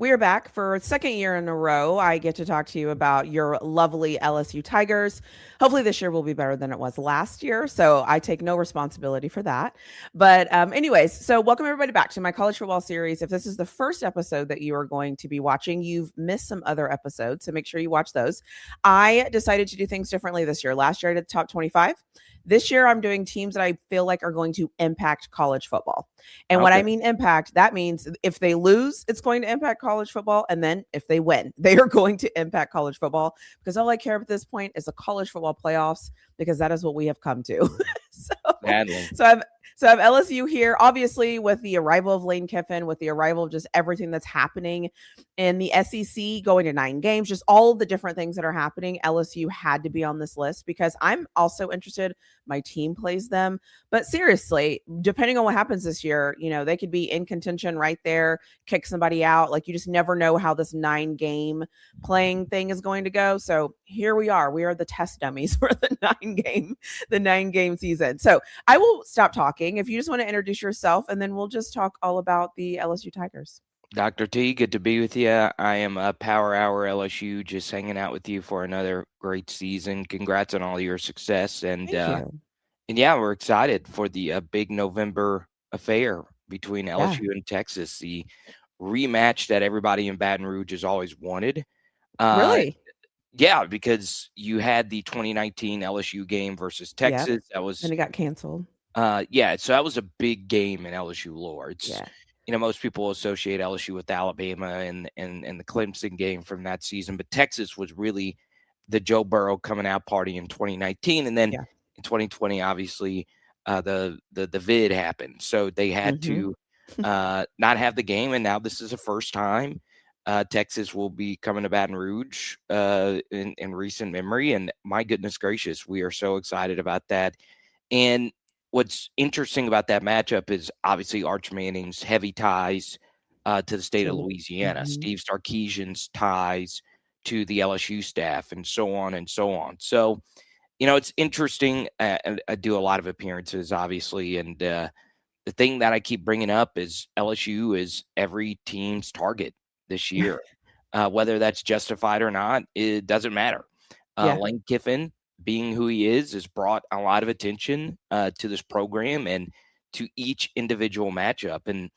We are back for a second year in a row. I get to talk to you about your lovely LSU Tigers. Hopefully, this year will be better than it was last year. So I take no responsibility for that. But, anyways, so welcome everybody back to my college football series. If this is the first episode that you are going to be watching, you've missed some other episodes. So make sure you watch those. I decided to do things differently this year. Last year, I did the top 25. This year, I'm doing teams that I feel like are going to impact college football. And when I mean impact, that means if they lose, it's going to impact college football. And then if they win, they are going to impact college football, because all I care about at this point is the college football playoffs, because that is what we have come to. so, so I have LSU here, obviously, with the arrival of Lane Kiffin, with the arrival of just everything that's happening in the SEC, going to 9 games, just all of the different things that are happening. LSU had to be on this list because I'm also interested. My team plays them. But seriously, depending on what happens this year, they could be in contention right there, kick somebody out. Like, you just never know how this 9-game playing thing is going to go. So here we are. We are the test dummies for the 9-game season. So I will stop talking if you just want to introduce yourself, and then we'll just talk all about the LSU Tigers. Dr. T, good to be with you. I am a Power Hour LSU, just hanging out with you for another great season. Congrats on all your success. And yeah, we're excited for the big November affair between LSU and Texas, the rematch that everybody in Baton Rouge has always wanted. Really? Yeah, because you had the 2019 LSU game versus Texas. And it got canceled. Yeah, so that was a big game in LSU lore. It's most people associate LSU with Alabama and the Clemson game from that season, but Texas was really the Joe Burrow coming out party in 2019, and then in 2020, obviously, the vid happened, so they had to not have the game, and now this is the first time Texas will be coming to Baton Rouge in recent memory, and my goodness gracious, we are so excited about that. And what's interesting about that matchup is obviously Arch Manning's heavy ties to the state of Louisiana, Steve Sarkisian's ties to the LSU staff, and so on and so on. So, it's interesting. I do a lot of appearances, obviously, and the thing that I keep bringing up is LSU is every team's target this year. Whether that's justified or not, it doesn't matter. Lane Kiffin, being who he is, has brought a lot of attention to this program and to each individual matchup. And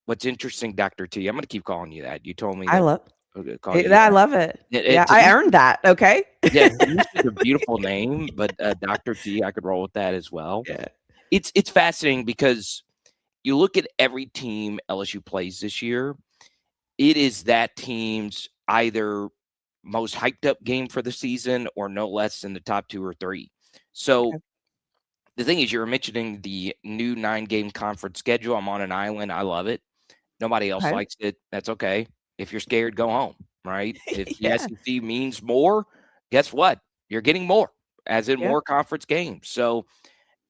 what's interesting, Dr. T, I'm going to keep calling you that. You told me that. I love it. I earned that. Okay. Yeah, it's a beautiful name, but Dr. T, I could roll with that as well. Yeah. It's fascinating because you look at every team LSU plays this year, it is that team's either most hyped up game for the season or no less than the top 2 or 3. So the thing is, you're mentioning the new 9-game conference schedule. I'm on an island. I love it. Nobody else likes it. That's okay. If you're scared, go home, right? If the SEC means more, guess what? You're getting more, as in more conference games. So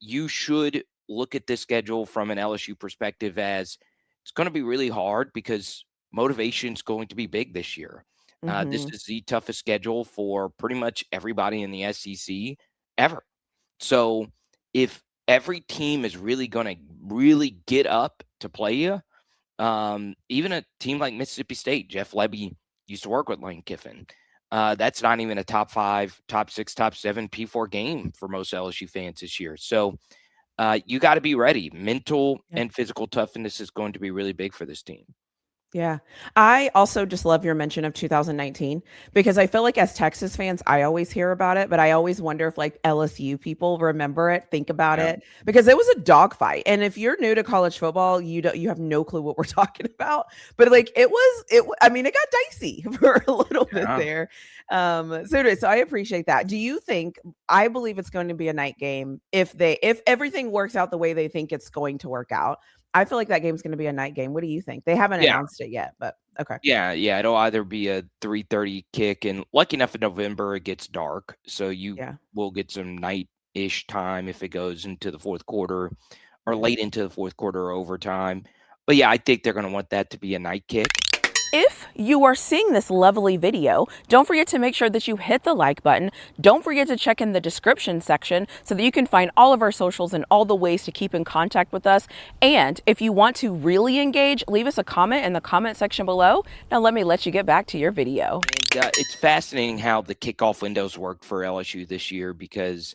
you should look at this schedule from an LSU perspective as it's going to be really hard because motivation is going to be big this year. This is the toughest schedule for pretty much everybody in the SEC ever. So if every team is really going to really get up to play you, even a team like Mississippi State, Jeff Lebby used to work with Lane Kiffin. That's not even a top 5, top 6, top 7 P4 game for most LSU fans this year. So you got to be ready. Mental and physical toughness is going to be really big for this team. Yeah. I also just love your mention of 2019, because I feel like as Texas fans, I always hear about it, but I always wonder if like LSU people remember it, think about it, because it was a dogfight. And if you're new to college football, you have no clue what we're talking about, but like it got dicey for a little bit there. So I appreciate that. Do you think, I believe it's going to be a night game if everything works out the way they think it's going to work out. I feel like that game's going to be a night game. What do you think? They haven't announced it yet, but okay. Yeah. It'll either be a 3:30 kick, and lucky enough in November it gets dark, so you will get some night-ish time if it goes into the fourth quarter or late into the fourth quarter or overtime. But yeah, I think they're going to want that to be a night kick. If you are seeing this lovely video, don't forget to make sure that you hit the like button. Don't forget to check in the description section so that you can find all of our socials and all the ways to keep in contact with us. And if you want to really engage, leave us a comment in the comment section below. Now let me let you get back to your video. And it's fascinating how the kickoff windows worked for LSU this year, because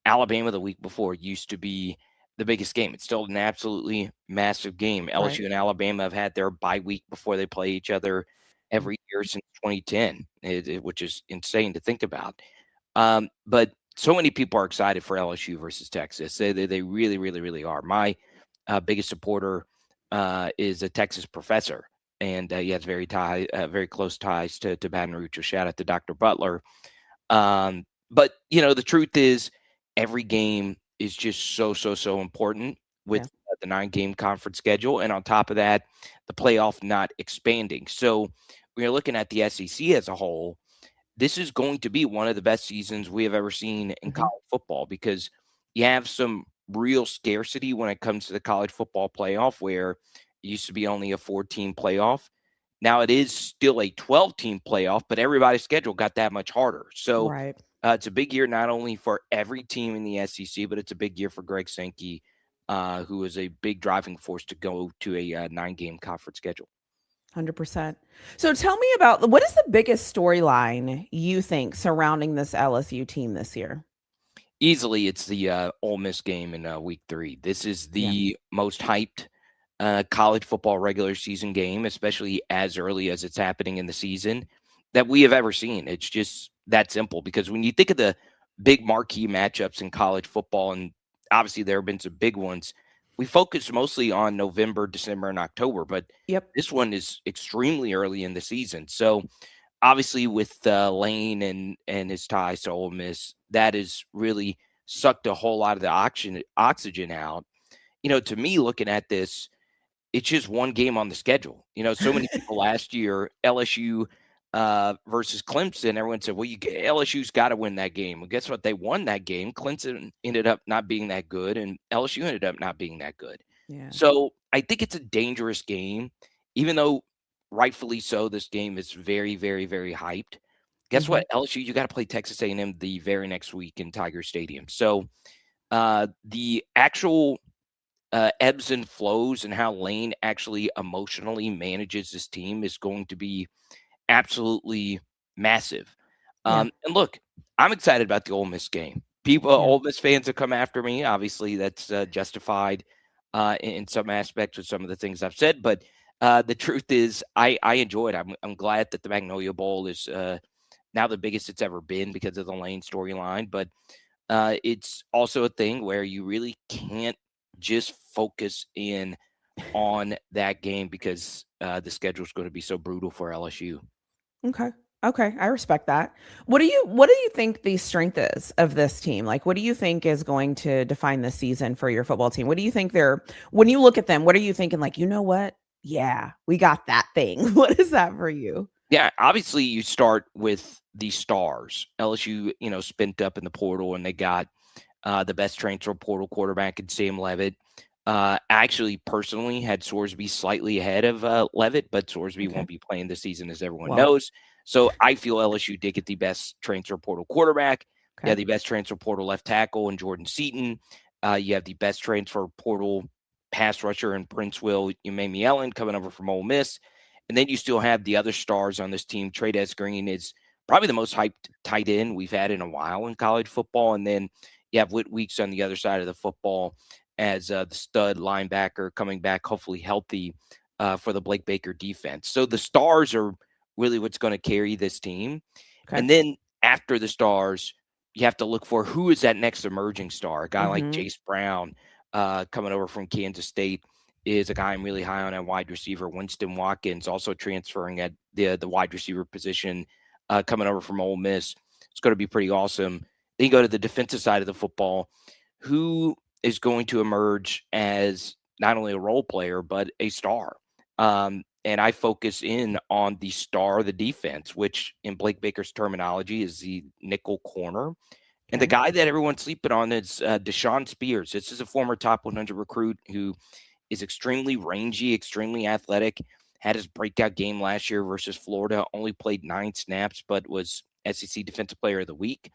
Alabama the week before used to be the biggest game. It's still an absolutely massive game. LSU and Alabama have had their bye week before they play each other every year since 2010, which is insane to think about. But so many people are excited for LSU versus Texas. They really, really, really are. My biggest supporter is a Texas professor, and he has very close ties to Baton Rouge. So shout out to Dr. Butler. But the truth is, every game is just so important with the 9-game conference schedule. And on top of that, the playoff not expanding. So when you're looking at the SEC as a whole, this is going to be one of the best seasons we have ever seen in college football, because you have some real scarcity when it comes to the college football playoff, where it used to be only a 4-team playoff. Now it is still a 12-team playoff, but everybody's schedule got that much harder. So it's a big year not only for every team in the SEC, but it's a big year for Greg Sankey, who is a big driving force to go to a 9-game conference schedule. 100%. So tell me about, what is the biggest storyline you think surrounding this LSU team this year? Easily, it's the Ole Miss game in week 3. This is the most hyped college football regular season game, especially as early as it's happening in the season, that we have ever seen. It's just that simple, because when you think of the big marquee matchups in college football, and obviously there have been some big ones, we focus mostly on November, December, and October, but this one is extremely early in the season. So obviously with Lane and his ties to Ole Miss, that has really sucked a whole lot of the oxygen out. To me, looking at this, it's just one game on the schedule. So many people last year, LSU versus Clemson, everyone said, well, LSU's got to win that game. Well, guess what? They won that game. Clemson ended up not being that good, and LSU ended up not being that good. So I think it's a dangerous game, even though rightfully so, this game is very, very, very hyped. Guess what? LSU, you got to play Texas A&M the very next week in Tiger Stadium. So the actual ebbs and flows and how Lane actually emotionally manages this team is going to be absolutely massive. And look, I'm excited about the Ole Miss game. Ole Miss fans have come after me. Obviously, that's justified in some aspects with some of the things I've said. But the truth is, I enjoy it. I'm glad that the Magnolia Bowl is now the biggest it's ever been because of the Lane storyline. But it's also a thing where you really can't just focus in on that game, because the schedule is going to be so brutal for LSU. Okay, I respect that. What do you think the strength is of this team? Like, what do you think is going to define this season for your football team? What do you think when you look at them, what are you thinking? Like, you know what? Yeah, we got that thing. What is that for you? Yeah, obviously you start with the stars. LSU, spent up in the portal, and they got the best transfer portal quarterback in Sam Leavitt. I actually personally had Sorsby slightly ahead of Leavitt, but Sorsby won't be playing this season, as everyone knows. So I feel LSU did get the best transfer portal quarterback. You have the best transfer portal left tackle in Jordan Seaton. You have the best transfer portal pass rusher in Prince Will Ellen coming over from Ole Miss. And then you still have the other stars on this team. Trades Green is probably the most hyped tight end we've had in a while in college football. And then you have Whit Weeks on the other side of the football as the stud linebacker coming back, hopefully healthy for the Blake Baker defense. So the stars are really what's going to carry this team. And then after the stars, you have to look for who is that next emerging star. A guy like Jace Brown coming over from Kansas State is a guy I'm really high on at wide receiver. Winston Watkins also transferring at the wide receiver position, coming over from Ole Miss. It's going to be pretty awesome. Then you go to the defensive side of the football. Who is going to emerge as not only a role player, but a star? And I focus in on the star of the defense, which in Blake Baker's terminology is the nickel corner. And the guy that everyone's sleeping on is Deshaun Spears. This is a former top 100 recruit who is extremely rangy, extremely athletic. had his breakout game last year versus Florida, only played 9 snaps, but was SEC Defensive Player of the Week.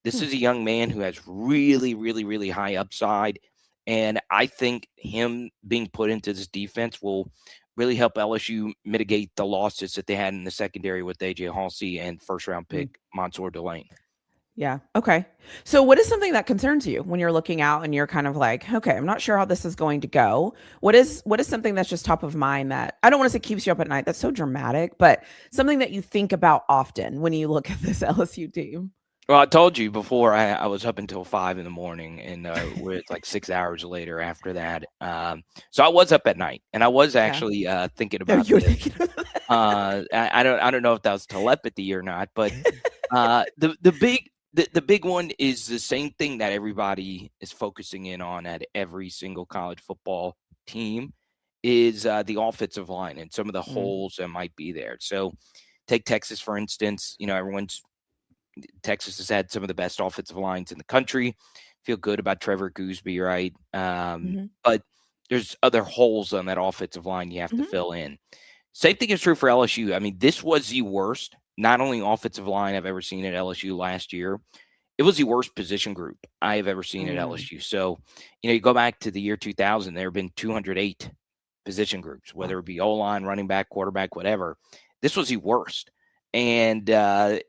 This is a young man who has really, really, really high upside. And I think him being put into this defense will really help LSU mitigate the losses that they had in the secondary with A.J. Halsey and first-round pick Mansour Delane. Yeah. Okay. So what is something that concerns you when you're looking out and you're kind of like, okay, I'm not sure how this is going to go. What is something that's just top of mind that I don't want to say keeps you up at night? That's so dramatic, but something that you think about often when you look at this LSU team. Well, I told you before I was up until 5 in the morning, and we're like 6 hours later after that. So I was up at night, and I was actually thinking about you were this. thinking about that. I don't know if that was telepathy or not, but the big one is the same thing that everybody is focusing in on at every single college football team is the offensive line and some of the holes that might be there. So take Texas, for instance. Texas has had some of the best offensive lines in the country. Feel good about Trevor Gooseby, right? But there's other holes on that offensive line you have to fill in. Same thing is true for LSU. I mean, this was the worst, not only offensive line I've ever seen at LSU last year, it was the worst position group I have ever seen at LSU. So, you go back to the year 2000, there have been 208 position groups, whether it be O-line, running back, quarterback, whatever. This was the worst. And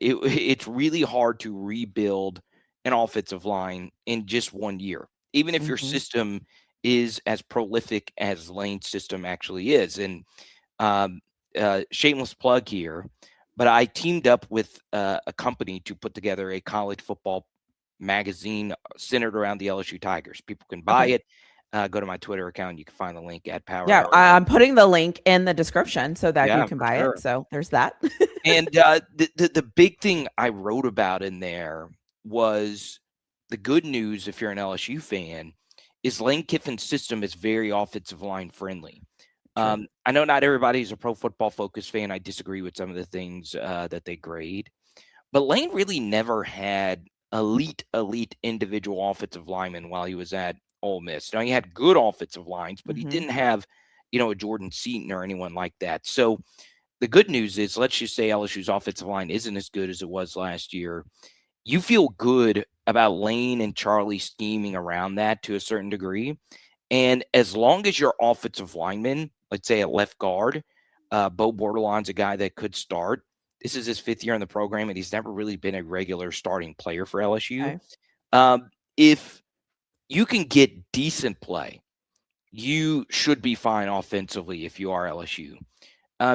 it's really hard to rebuild an offensive line in just 1 year, even if your system is as prolific as Lane's system actually is. And shameless plug here, but I teamed up with a company to put together a college football magazine centered around the LSU Tigers. People can buy it. Go to my Twitter account. You can find the link at Power. Yeah, I'm putting the link in the description so that you can buy it. So there's that. And the big thing I wrote about in there was the good news, if you're an LSU fan, is Lane Kiffin's system is very offensive line friendly. I know not everybody's a Pro Football Focus fan. I disagree with some of the things that they grade. But Lane really never had elite individual offensive linemen while he was at Ole Miss. Now, he had good offensive lines, but he didn't have, a Jordan Seaton or anyone like that. So the good news is, let's just say LSU's offensive line isn't as good as it was last year. You feel good about Lane and Charlie scheming around that to a certain degree. And as long as your offensive lineman, let's say at left guard, Bo Bordelon's a guy that could start. This is his 5th year in the program, and he's never really been a regular starting player for LSU. If you can get decent play, you should be fine offensively if you are LSU.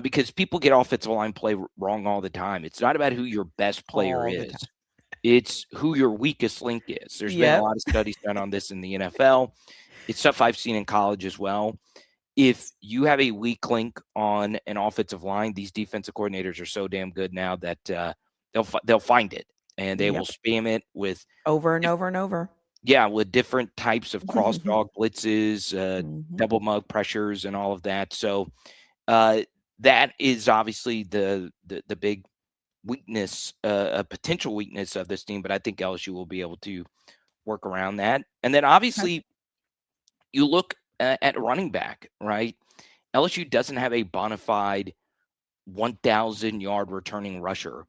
Because people get offensive line play wrong all the time. It's not about who your best player is. It's who your weakest link is. There's been a lot of studies done on this in the NFL. It's stuff I've seen in college as well. If you have a weak link on an offensive line, these defensive coordinators are so damn good now that they'll find it, and they will spam it with over and over and over. Yeah, with different types of cross dog blitzes, double mug pressures, and all of that. So that is obviously the big weakness, a potential weakness of this team. But I think LSU will be able to work around that. And then obviously you look at running back, right? LSU doesn't have a bona fide 1,000-yard returning rusher,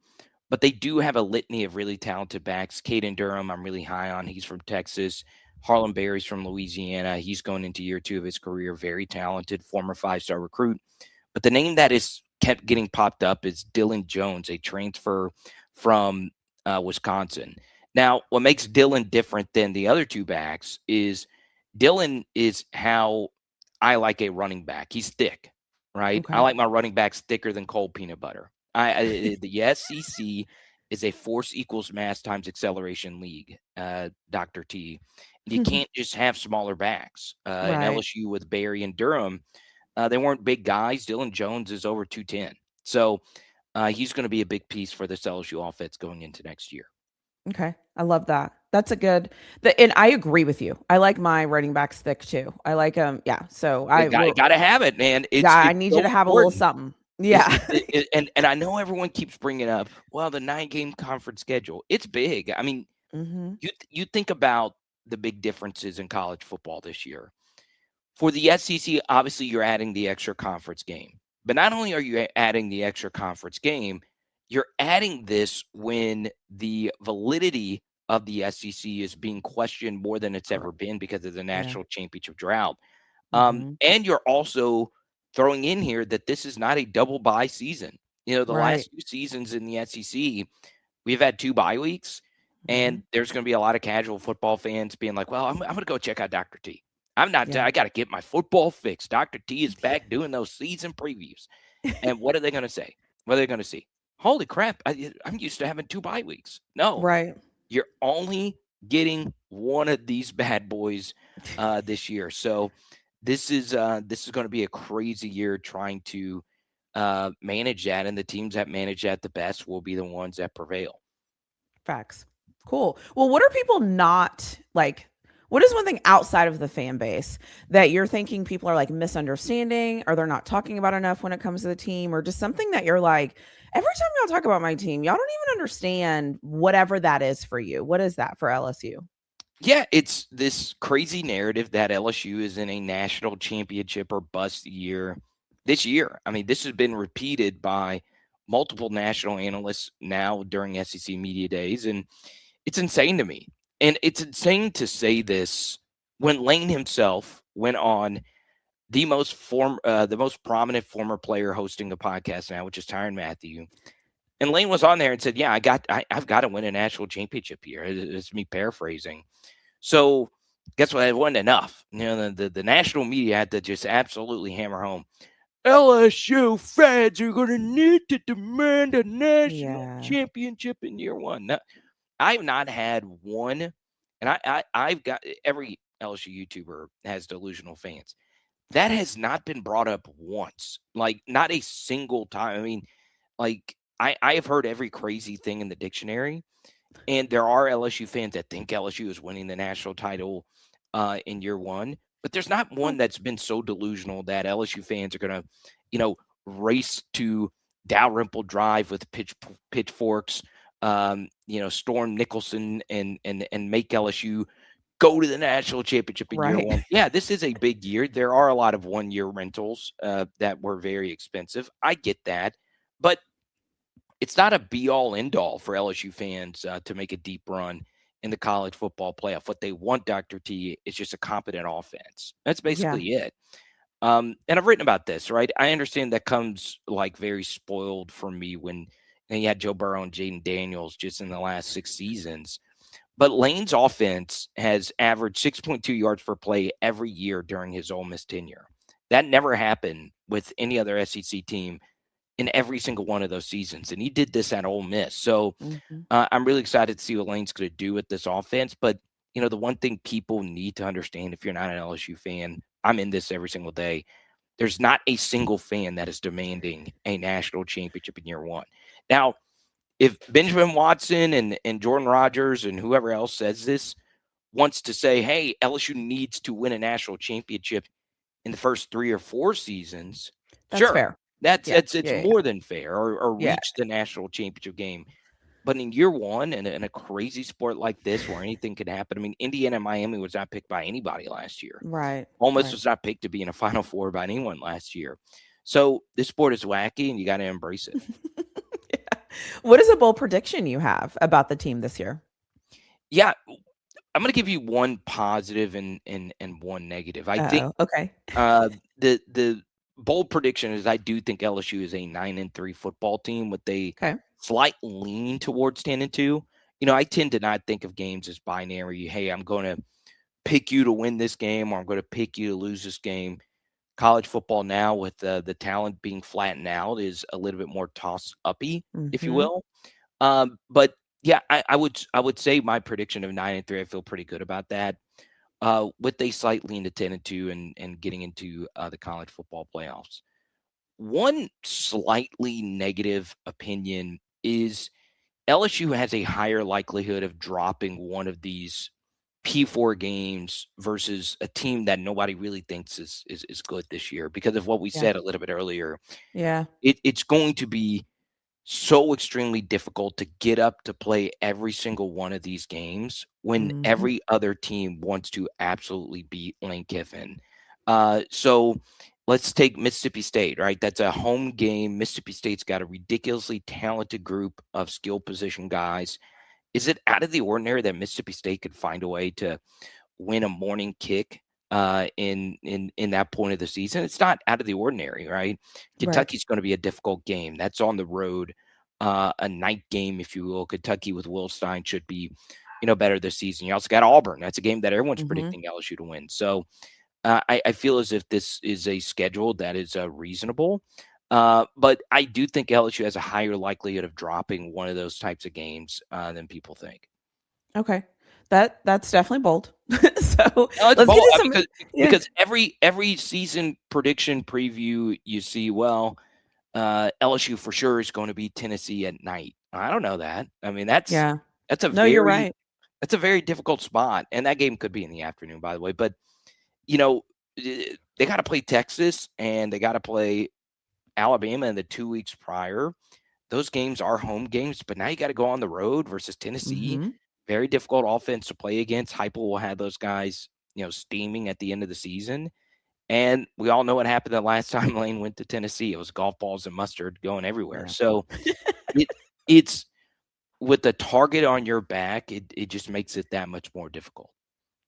but they do have a litany of really talented backs. Caden Durham, I'm really high on. He's from Texas. Harlan Berry's from Louisiana. He's going into year 2 of his career. Very talented, former 5-star recruit. But the name that is kept getting popped up is Dylan Jones, a transfer from Wisconsin. Now, what makes Dylan different than the other 2 backs is Dylan is how I like a running back. He's thick, right? I like my running backs thicker than cold peanut butter. The SEC is a force equals mass times acceleration league, Dr. T. You can't just have smaller backs. And LSU with Berry and Durham, they weren't big guys. Dylan Jones is over 210. So he's going to be a big piece for this LSU offense going into next year. Okay. I love that. That's a good, and I agree with you. I like my running backs thick too. I like them. Yeah. So I got to have it, man. I need you to have a little something. Yeah. And I know everyone keeps bringing up, well, the 9-game conference schedule. It's big. I mean, you think about the big differences in college football this year. For the SEC, obviously, you're adding the extra conference game. But not only are you adding the extra conference game, you're adding this when the validity of the SEC is being questioned more than it's ever been because of the national championship drought. And you're also throwing in here that this is not a double bye season. The last 2 seasons in the SEC, we've had 2 bye weeks, and there's going to be a lot of casual football fans being like, well, I'm going to go check out Dr. T. I got to get my football fix. Dr. T is back doing those season previews. And what are they going to say? What are they going to see? Holy crap, I'm used to having 2 bye weeks. No. Right. You're only getting one of these bad boys this year. So this is going to be a crazy year trying to manage that, and the teams that manage that the best will be the ones that prevail. Facts. Cool. Well, what are people not like? What is one thing outside of the fan base that you're thinking people are like misunderstanding, or they're not talking about enough when it comes to the team, or just something that you're like, every time y'all talk about my team, y'all don't even understand whatever that is for you? What is that for LSU? Yeah, it's this crazy narrative that LSU is in a national championship or bust year this year. I mean, this has been repeated by multiple national analysts now during SEC media days, and it's insane to me. And it's insane to say this when Lane himself went on the most prominent former player hosting a podcast now, which is Tyrann Mathieu. And Lane was on there and said, yeah, I've got to win a national championship here. It's me paraphrasing. So guess what? It wasn't enough. The national media had to just absolutely hammer home, LSU fans are going to need to demand a national championship in year 1. Now, I've not had one, and I've got every LSU YouTuber has delusional fans. That has not been brought up once, like not a single time. I mean, like I have heard every crazy thing in the dictionary, and there are LSU fans that think LSU is winning the national title in year 1, but there's not one that's been so delusional that LSU fans are going to, race to Dalrymple Drive with pitchforks, storm Nicholson and make LSU go to the national championship in year 1. Yeah, this is a big year. There are a lot of 1-year rentals that were very expensive. I get that, but it's not a be-all, end-all for LSU fans to make a deep run in the college football playoff. What they want, Dr. T, is just a competent offense. That's basically it. And I've written about this, right? I understand that comes like very spoiled for me when you had Joe Burrow and Jaden Daniels just in the last 6 seasons. But Lane's offense has averaged 6.2 yards per play every year during his Ole Miss tenure. That never happened with any other SEC team in every single one of those seasons. And he did this at Ole Miss. So I'm really excited to see what Lane's going to do with this offense. But, the one thing people need to understand, if you're not an LSU fan, I'm in this every single day. There's not a single fan that is demanding a national championship in year 1. Now, if Benjamin Watson and Jordan Rodgers and whoever else says this wants to say, hey, LSU needs to win a national championship in the first 3 or 4 seasons, that's sure. fair. It's more than fair, or reach the national championship game. But in year 1, in a crazy sport like this where anything could happen, I mean, Indiana and Miami was not picked by anybody last year. Right. Ole Miss was not picked to be in a Final Four by anyone last year. So this sport is wacky, and you got to embrace it. What is a bold prediction you have about the team this year? Yeah, I'm going to give you one positive and one negative. I think the bold prediction is I do think LSU is a 9-3 football team with a slight lean towards 10-2. I tend to not think of games as binary. Hey, I'm going to pick you to win this game, or I'm going to pick you to lose this game. College football now, with the talent being flattened out, is a little bit more toss-uppy, if you will. But yeah, I would say my prediction of 9-3, I feel pretty good about that. With a slight lean to 10-2 and getting into the college football playoffs. One slightly negative opinion is LSU has a higher likelihood of dropping one of these P4 games versus a team that nobody really thinks is good this year because of what we said a little bit earlier. Yeah. It's going to be so extremely difficult to get up to play every single one of these games when every other team wants to absolutely beat Lane Kiffin. So let's take Mississippi State, right? That's a home game. Mississippi State's got a ridiculously talented group of skill position guys. Is it out of the ordinary that Mississippi State could find a way to win a morning kick in that point of the season? It's not out of the ordinary, right? Kentucky's going to be a difficult game. That's on the road, a night game, if you will. Kentucky with Will Stein should be, better this season. You also got Auburn. That's a game that everyone's predicting LSU to win. So I feel as if this is a schedule that is reasonable. But I do think LSU has a higher likelihood of dropping one of those types of games than people think. Okay. That's definitely bold. So let's bold, get some, because every season prediction preview you see, LSU for sure is going to beat Tennessee at night. I don't know that. I mean, that's you're right. That's a very difficult spot, and that game could be in the afternoon, by the way. But they got to play Texas and they got to play Alabama in the 2 weeks prior. Those games are home games, but now you got to go on the road versus Tennessee. Very difficult offense to play against. Heupel will have those guys, steaming at the end of the season. And we all know what happened the last time Lane went to Tennessee. It was golf balls and mustard going everywhere. Yeah. So it's with the target on your back, it just makes it that much more difficult.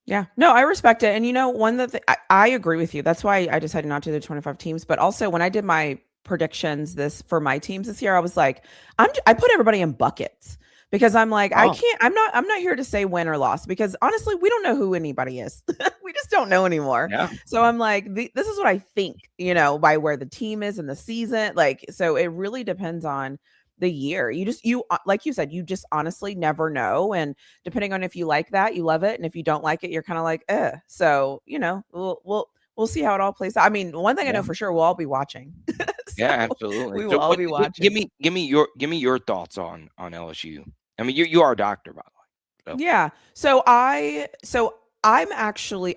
Yeah, no, I respect it. And one that I agree with you. That's why I decided not to do 25 teams. But also when I did my predictions for my teams this year, I was like, I put everybody in buckets. Because I'm like, I'm not here to say win or loss, because honestly, we don't know who anybody is. We just don't know anymore. Yeah. So I'm like, this is what I think, by where the team is in the season. Like, so it really depends on the year. You like you said, you just honestly never know. And depending on if you like that, you love it. And if you don't like it, you're kind of like, So, we'll see how it all plays out. I mean, one thing I know for sure, we'll all be watching. So absolutely. We will all be watching. Give me your thoughts on LSU. I mean, you are a doctor, by the way. So. Yeah. So I'm actually,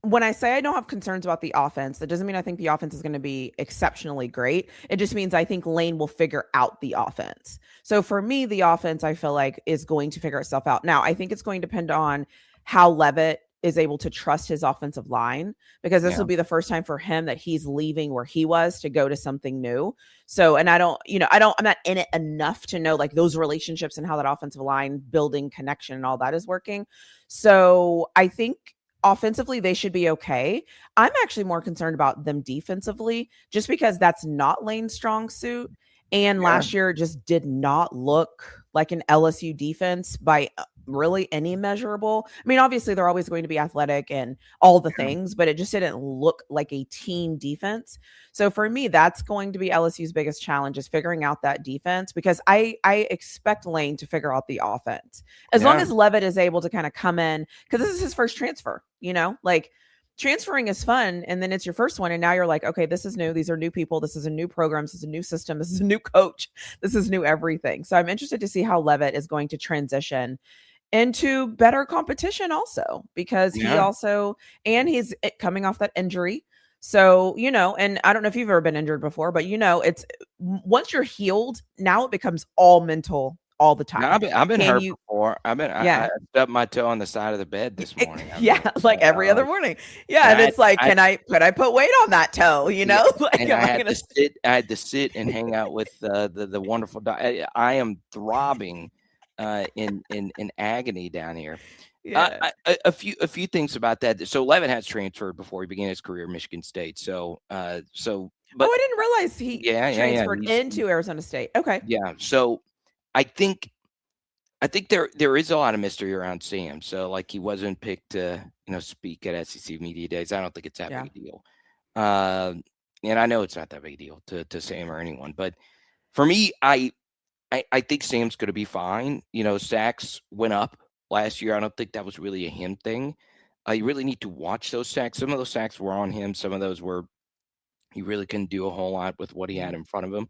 when I say I don't have concerns about the offense, that doesn't mean I think the offense is going to be exceptionally great. It just means I think Lane will figure out the offense. So for me, the offense, I feel like, is going to figure itself out. Now, I think it's going to depend on how Leavitt is able to trust his offensive line, because this will be the first time for him that he's leaving where he was to go to something new. So, and I'm not in it enough to know like those relationships and how that offensive line building connection and all that is working. So I think offensively, they should be okay. I'm actually more concerned about them defensively, just because that's not Lane's strong suit. And last year just did not look like an LSU defense by really any measurable. I mean, obviously they're always going to be athletic and all the things, but it just didn't look like a team defense. So for me, that's going to be LSU's biggest challenge, is figuring out that defense, because I expect Lane to figure out the offense as long as Leavitt is able to kind of come in, because this is his first transfer, like transferring is fun. And then it's your first one. And now you're like, okay, this is new. These are new people. This is a new program. This is a new system. This is a new coach. This is new everything. So I'm interested to see how Leavitt is going to transition into better competition also, because he's coming off that injury. So, and I don't know if you've ever been injured before, but it's once you're healed, now it becomes all mental all the time. No, I've been hurt before. I stubbed my toe on the side of the bed this morning. Like every other morning. Yeah. And it's like, can I put weight on that toe? Like, and I had to sit and hang out with the wonderful I am throbbing in agony down here. Yeah. A few things about that. So Leavitt has transferred before he began his career at Michigan State. But I didn't realize he transferred into Arizona State. Okay. Yeah. So I think there is a lot of mystery around Sam. So like, he wasn't picked to speak at SEC Media Days. I don't think it's that big a deal. And I know it's not that big a deal to Sam or anyone, but for me, I think Sam's going to be fine. Sacks went up last year. I don't think that was really a him thing. You really need to watch those sacks. Some of those sacks were on him. Some of those were, he really couldn't do a whole lot with what he had in front of him.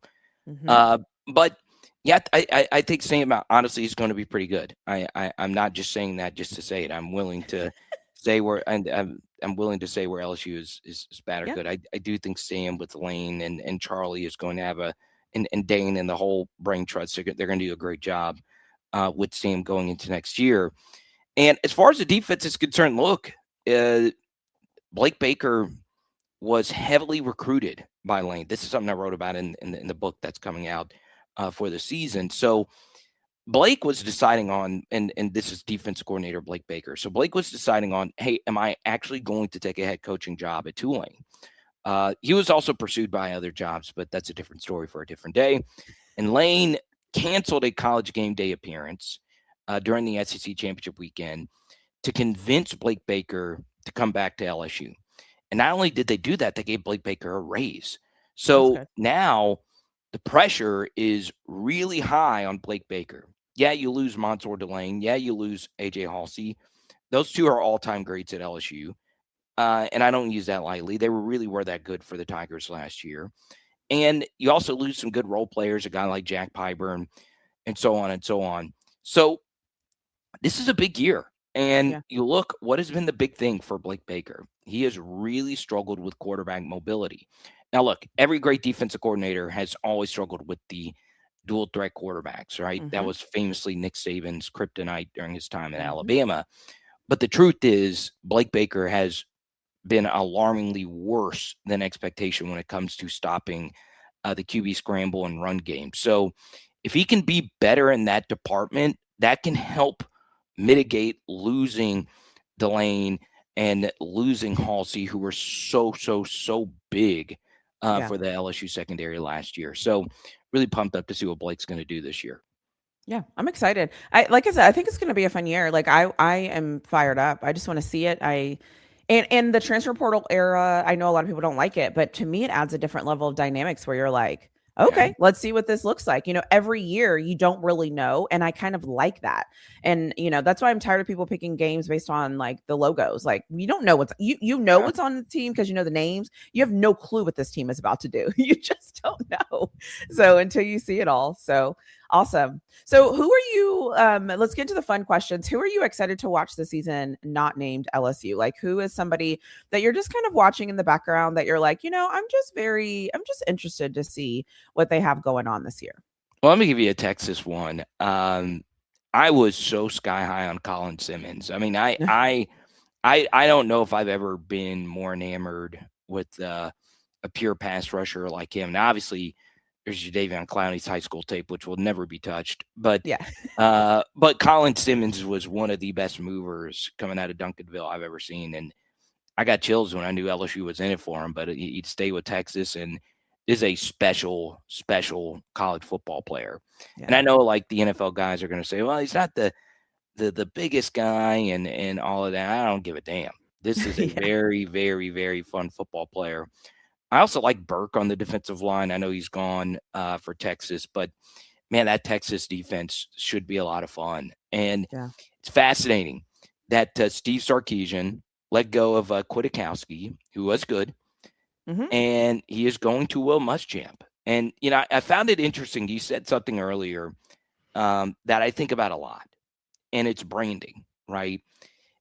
But yeah, I think Sam, honestly, is going to be pretty good. I'm not just saying that just to say it. I'm willing to say where I'm willing to say where LSU is bad or good. I do think Sam with Lane and Charlie is going to have and Dane and the whole brain trust, they're going to do a great job with Sam going into next year. And as far as the defense is concerned, look, Blake Baker was heavily recruited by Lane. This is something I wrote about in the book that's coming out for the season. So Blake was deciding on, and this is defensive coordinator Blake Baker. So Blake was deciding on, hey, am I actually going to take a head coaching job at Tulane? He was also pursued by other jobs, but that's a different story for a different day. And Lane canceled a college game day appearance during the SEC championship weekend to convince Blake Baker to come back to LSU. And not only did they do that, they gave Blake Baker a raise. So now the pressure is really high on Blake Baker. Yeah, you lose Mansour Delane. Yeah, you lose AJ Halsey. Those two are all-time greats at LSU. And I don't use that lightly. They really were that good for the Tigers last year. And you also lose some good role players, a guy like Jack Pyburn, and so on and so on. So this is a big year. And you look, what has been the big thing for Blake Baker? He has really struggled with quarterback mobility. Now, look, every great defensive coordinator has always struggled with the dual threat quarterbacks, right? That was famously Nick Saban's kryptonite during his time in Alabama. But the truth is, Blake Baker has been alarmingly worse than expectation when it comes to stopping the QB scramble and run game. So if he can be better in that department, that can help mitigate losing Delane and losing Halsey, who were so big for the LSU secondary last year. So really pumped up to see what Blake's going to do this year. Yeah, I'm excited. Like I said, I think it's going to be a fun year. Like I am fired up. I just want to see it. And the transfer portal era, I know a lot of people don't like it, but to me, it adds a different level of dynamics where you're like, okay, let's see what this looks like. Every year you don't really know. And I kind of like that. And, that's why I'm tired of people picking games based on like the logos. Like we don't know what's, what's on the team because you know the names. You have no clue what this team is about to do. You just don't know. So until you see it all. So awesome. So who are you, let's get into the fun questions. Who are you excited to watch this season not named LSU? Like who is somebody that you're just kind of watching in the background that you're like, I'm just interested to see what they have going on this year? Well, let me give you a Texas one. I was so sky high on Colin Simmons. I mean, I don't know if I've ever been more enamored with a pure pass rusher like him. Now, obviously, there's Jadeveon Clowney's high school tape, which will never be touched. But but Colin Simmons was one of the best movers coming out of Duncanville I've ever seen, and I got chills when I knew LSU was in it for him. But he'd stay with Texas and is a special college football player. Yeah. And I know like the NFL guys are going to say, well, he's not the biggest guy and all of that. I don't give a damn. This is a very, very, very fun football player. I also like Burke on the defensive line. I know he's gone for Texas, but man, that Texas defense should be a lot of fun. And it's fascinating that Steve Sarkisian let go of Kwiatkowski, who was good, and he is going to Will Muschamp. And, I found it interesting. You said something earlier that I think about a lot, and it's branding, right?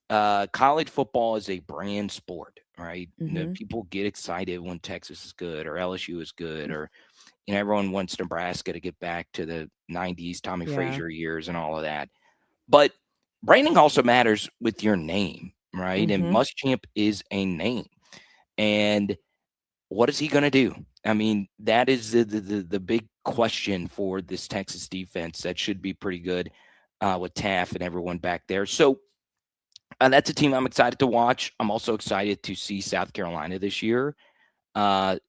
College football is a brand sport, right? People get excited when Texas is good or LSU is good, or everyone wants Nebraska to get back to the 90s Tommy Frazier years and all of that. But branding also matters with your name, right? And Muschamp is a name. And what is he going to do? I mean, that is the big question for this Texas defense that should be pretty good with Taft and everyone back there. So that's a team I'm excited to watch. I'm also excited to see South Carolina this year.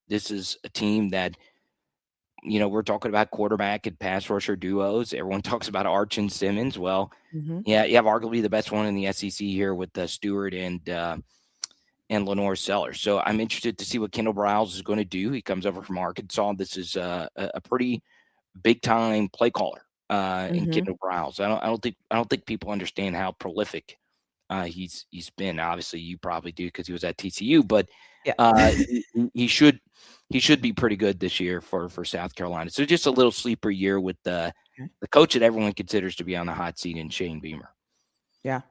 This is a team that, we're talking about quarterback and pass rusher duos. Everyone talks about Arch and Simmons. Well, yeah, you have arguably the best one in the SEC here with Stewart and Lenore Sellers. So I'm interested to see what Kendall Briles is going to do. He comes over from Arkansas. This is a pretty big time play caller in Kendall Briles. I don't think people understand how prolific he's been. Obviously, you probably do because he was at TCU, but he should be pretty good this year for South Carolina. So just a little sleeper year with the coach that everyone considers to be on the hot seat in Shane Beamer. Yeah.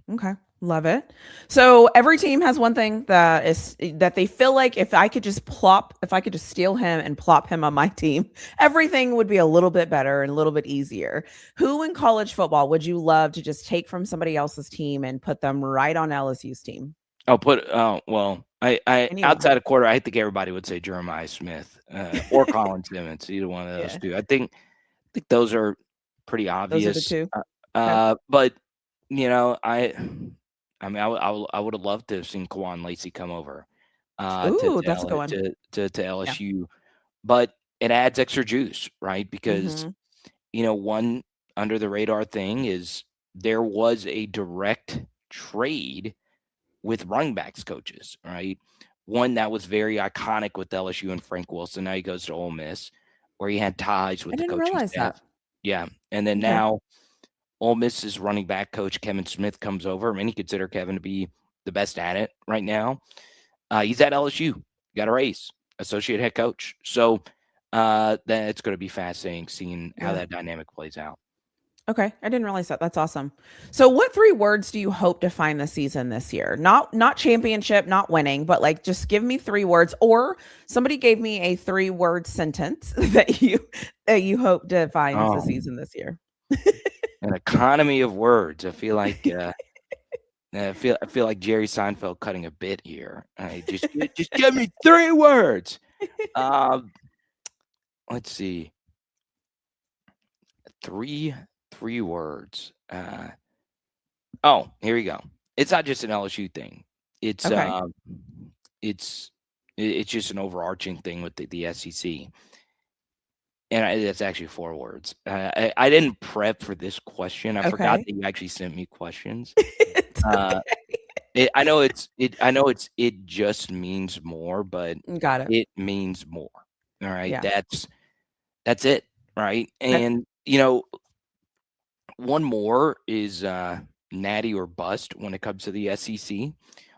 Okay. Love it. So every team has one thing that they feel like if I could just steal him and plop him on my team, everything would be a little bit better and a little bit easier. Who in college football would you love to just take from somebody else's team and put them right on LSU's team? Well, I Anyone. outside of quarter, I think everybody would say Jeremiah Smith or Colin Simmons, either one of those Yeah. two. I think those are pretty Those are the obvious. two. Okay. But I mean, I would have loved to have seen Kwan Lacey come over Ooh, that's a good one. to Yeah. LSU, but it adds extra juice, right? Because Mhm. one under the radar thing is there was a direct trade with running backs coaches, right? One that was very iconic with LSU and Frank Wilson. Now he goes to Ole Miss, where he had ties I with the didn't coaching realize staff. that. Yeah, and then Okay. now Ole Miss's running back coach Kevin Smith comes over. Many consider Kevin to be the best at it right now. He's at LSU, got a raise, associate head coach. So that's going to be fascinating seeing how Yeah. that dynamic plays out. Okay, I didn't realize that. That's awesome. So, what 3 words do you hope to find the season this year? Not championship, not winning, but like just give me 3 words. Or somebody gave me a 3-word sentence that you hope defines the Oh, season this year. an economy of words. I feel like I feel like Jerry Seinfeld cutting a bit here. Just give me 3 words. Um, let's see. 3 words. Here we go. It's not just an LSU thing. It's Okay. it's it's just an overarching thing with the SEC. And that's actually 4 words. I didn't prep for this question. I forgot Okay. that you actually sent me questions. It's Uh, okay. it just means more, but Got it. it means more. All right. Yeah. That's it. Right. Okay. And one more is natty or bust when it comes to the SEC.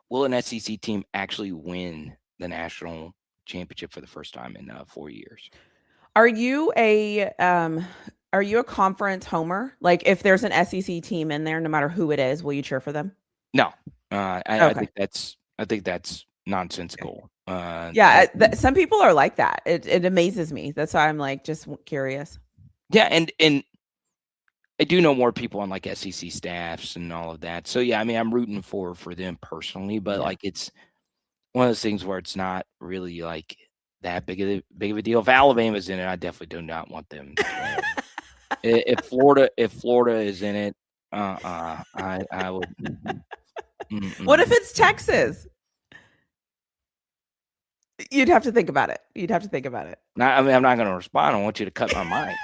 Will an SEC team actually win the national championship for the first time in 4 years? Are you a conference homer? Like if there's an SEC team in there, no matter who it is, will you cheer for them? No. I Okay. think that's nonsensical. Yeah, some people are like that. It amazes me. That's why I'm like just curious. Yeah, and I do know more people on like SEC staffs and all of that. So yeah, I mean, I'm rooting for them personally, but Yeah. like it's one of those things where it's not really like that big of a deal. If Alabama's in it, I definitely do not want them to win. If Florida is in it, I would. What if Mm-mm. it's Texas? You'd have to think about it. You'd have to think about it. I mean, I'm not going to respond. I want you to cut my mic.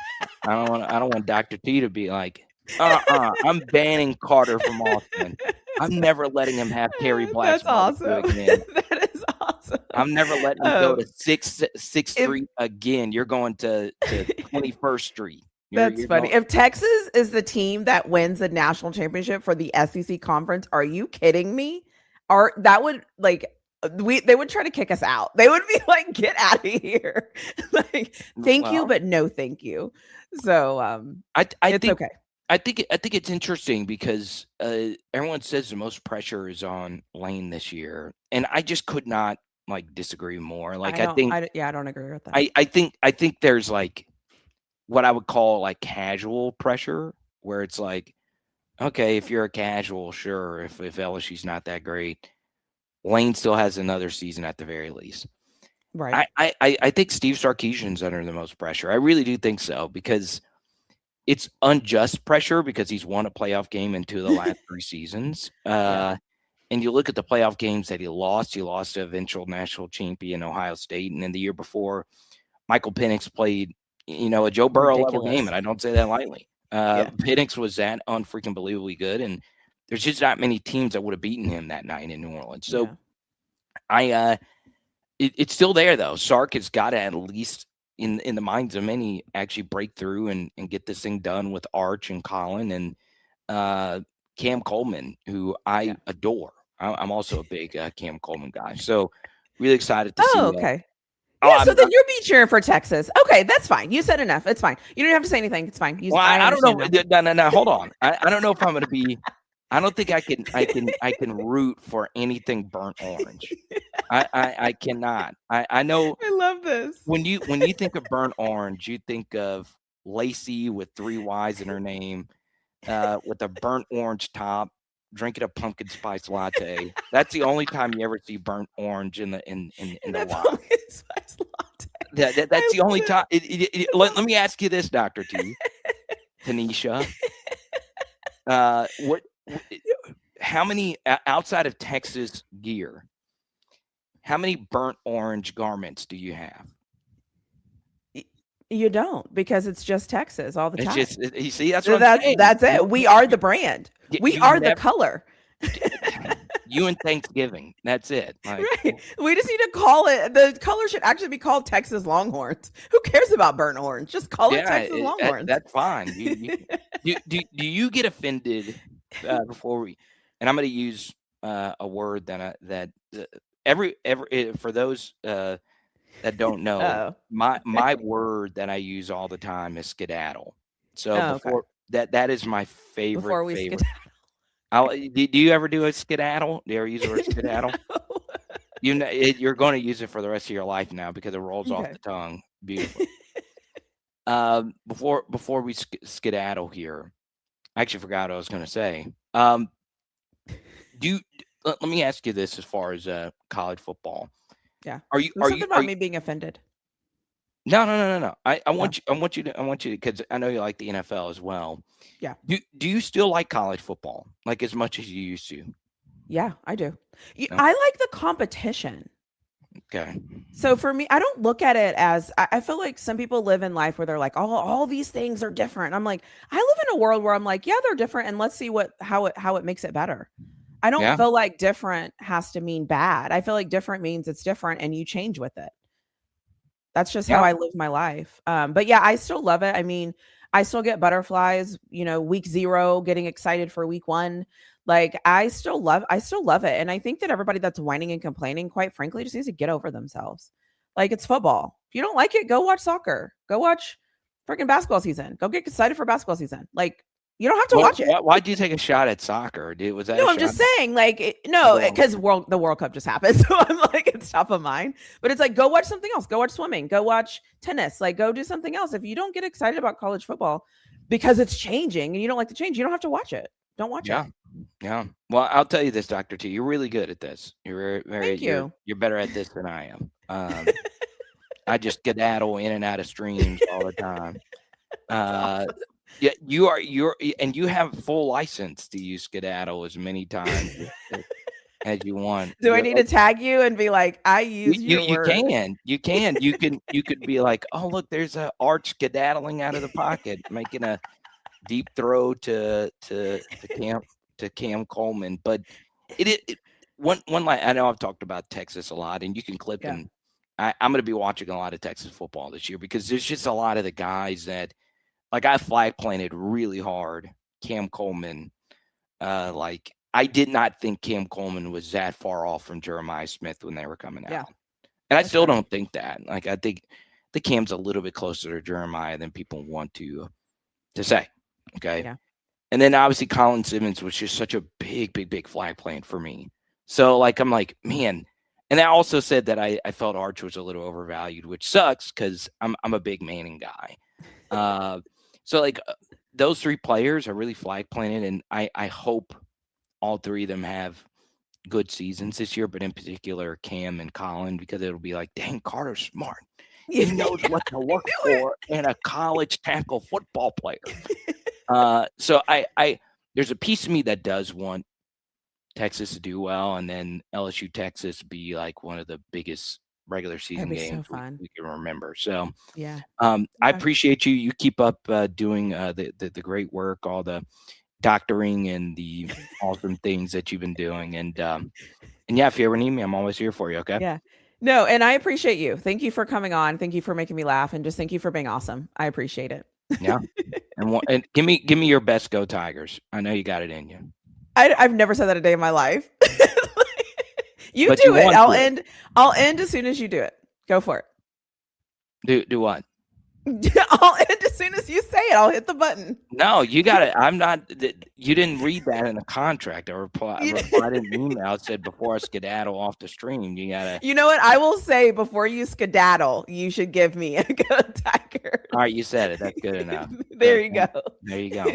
I don't want Dr. T to be like, I'm banning Carter from Austin. I'm never letting him have Terry Black's That's barbecue awesome. again. That is awesome. I'm never letting him go to 6th If Street again. You're going to 21st Street. That's You're funny. going. If Texas is the team that wins the national championship for the SEC conference, are you kidding me? That would like they would try to kick us out. They would be like, "Get out of here!" Like, thank you, Well, but no, thank you. So, I it's think okay. I think it's interesting because everyone says the most pressure is on Lane this year, and I just could not like disagree more. Like I don't agree with that. I think there's like what I would call like casual pressure, where it's like, okay, if you're a casual, sure, if LSU's not that great, Lane still has another season at the very least. Right. I think Steve Sarkisian's under the most pressure. I really do think so because it's unjust pressure because he's won a playoff game in 2 of the last 3 seasons. Yeah. And you look at the playoff games that he lost to eventual national champion Ohio State, and then the year before, Michael Penix played, a Joe Burrow level game, Ridiculous. and I don't say that lightly. Yeah. Penix was that unfreaking believably good, and there's just not many teams that would have beaten him that night in New Orleans. So Yeah. it's still there though. Sark has got to at least in the minds of many actually break through and get this thing done with Arch and Colin and Cam Coleman, who I adore. I'm also a big Cam Coleman guy. So really excited to Oh, see. okay. Oh, Yeah, so then you'll be cheering for Texas. Okay, that's fine. You said enough. It's fine. You don't have to say anything. It's fine. I I don't know. understand now. No, hold on. I don't know if I'm going to be. I don't think I can root for anything burnt orange. I cannot. I know I love this. when you think of burnt orange, you think of Lacey with 3 Y's in her name, with a burnt orange top, drinking a pumpkin spice latte. That's the only time you ever see burnt orange in the a wild. pumpkin spice latte. That's the only time. Let me ask you this, Dr. T, Tanisha. How many outside of Texas gear? How many burnt orange garments do you have? You don't, because it's just Texas all the time. It's just, you see, that's what I'm saying. That's it. We are the brand. We are the color. You and Thanksgiving. That's it. Like, right. We just need to call it. The color should actually be called Texas Longhorns. Who cares about burnt orange? Just call it Texas Longhorns. That's fine. Do you get offended before we? And I'm going to use a word that every for those that don't know, my word that I use all the time is skedaddle. So that is my favorite. Before we favorite. Do you ever do a skedaddle? Do you ever use the word skedaddle? No. You're going to use it for the rest of your life now because it rolls off the tongue. Beautiful. Before we skedaddle here, I actually forgot what I was going to say. Let me ask you this as far as college football. Yeah. Are you about me being offended? No. I want you to, because I know you like the NFL as well. Yeah. Do you still like college football like as much as you used to? Yeah, I do. No? I like the competition. Okay. So for me, I don't look at it as, I feel like some people live in life where they're like, all these things are different. I'm like, I live in a world where I'm like, yeah, they're different, and let's see how it makes it better. I don't feel like different has to mean bad. I feel like different means it's different and you change with it. That's just how I live my life. But yeah, I still love it. I mean, I still get butterflies, week 0, getting excited for week 1. Like I still love it. And I think that everybody that's whining and complaining, quite frankly, just needs to get over themselves. Like, it's football. If you don't like it, go watch soccer. Go watch freaking basketball season. Go get excited for basketball season. Like, you don't have to watch it. Why'd you take a shot at soccer, dude? Was that no? I'm just saying, like, because the World Cup just happened, so I'm like, it's top of mind. But it's like, go watch something else. Go watch swimming. Go watch tennis. Like, go do something else. If you don't get excited about college football because it's changing and you don't like the change, you don't have to watch it. Don't watch it. Yeah. Well, I'll tell you this, Dr. T. You're really good at this. You're very. Thank you. You're better at this than I am. I just skedaddle in and out of streams all the time. Yeah, and you have full license to use skedaddle as many times as you want. Do I need to tag you and be like, I use your word? You can. You could be like, oh, look, there's a arch skedaddling out of the pocket, making a deep throw to Cam Coleman. But one line. I know I've talked about Texas a lot, and you can clip them. I'm going to be watching a lot of Texas football this year because there's just a lot of the guys that. Like, I flag planted really hard Cam Coleman. Like, I did not think Cam Coleman was that far off from Jeremiah Smith when they were coming out. And I still don't think that. Like, I think the Cam's a little bit closer to Jeremiah than people want to say. Okay. Yeah. And then obviously Colin Simmons was just such a big flag plant for me. So, like, I'm like, man. And I also said that I felt Arch was a little overvalued, which sucks because I'm a big Manning guy. So, like, those 3 players are really flag planted, and I hope all 3 of them have good seasons this year, but in particular Cam and Colin, because it'll be like, dang, Carter's smart. He knows what to look for in a college tackle football player. So I there's a piece of me that does want Texas to do well, and then LSU Texas be like one of the biggest regular season games we can remember. So I appreciate you. You keep up doing the great work, all the doctoring and the awesome things that you've been doing. And yeah, if you ever need me, I'm always here for you. Okay. Yeah. No, and I appreciate you. Thank you for coming on. Thank you for making me laugh, and just thank you for being awesome. I appreciate it. Yeah. And give me your best go Tigers. I know you got it in you. I've never said that a day in my life. You do it. I'll end as soon as you do it. Go for it. Do what? I'll end as soon as you say it. I'll hit the button. No, you got it. I'm not. You didn't read that in the contract. I replied in an email. It said before I skedaddle off the stream, you gotta. You know what? I will say before you skedaddle, you should give me a go Tiger. All right, you said it. That's good enough. There you go. There you go.